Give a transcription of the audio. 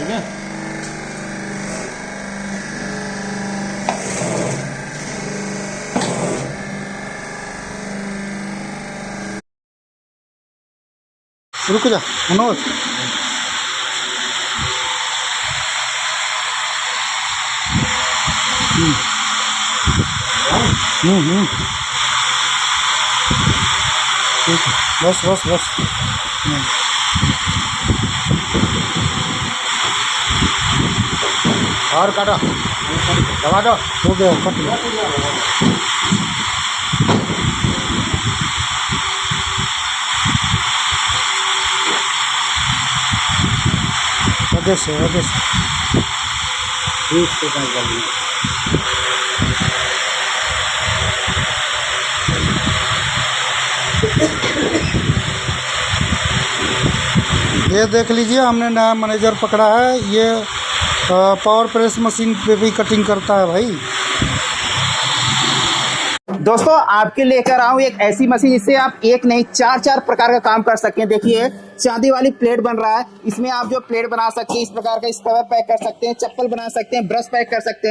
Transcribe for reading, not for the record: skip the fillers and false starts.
ठीक है। रुक जा मनोज। ठीक है, बस बस बस। और काटो, दबा दो। हो गया, कट गया। आगे से आगे से। ठीक से कर लिया। ये देख लीजिए, हमने नया मैनेजर पकड़ा है। ये पावर प्रेस मशीन पे भी कटिंग करता है भाई। दोस्तों आपके लेकर आऊं एक ऐसी मशीन जिससे आप एक नहीं चार प्रकार का काम कर सकते हैं। देखिए चांदी वाली प्लेट बन रहा है, इसमें आप जो प्लेट बना सकते हैं, इस प्रकार का स्क्रबर पैक कर सकते हैं, चप्पल बना सकते हैं, ब्रश पैक कर सकते हैं।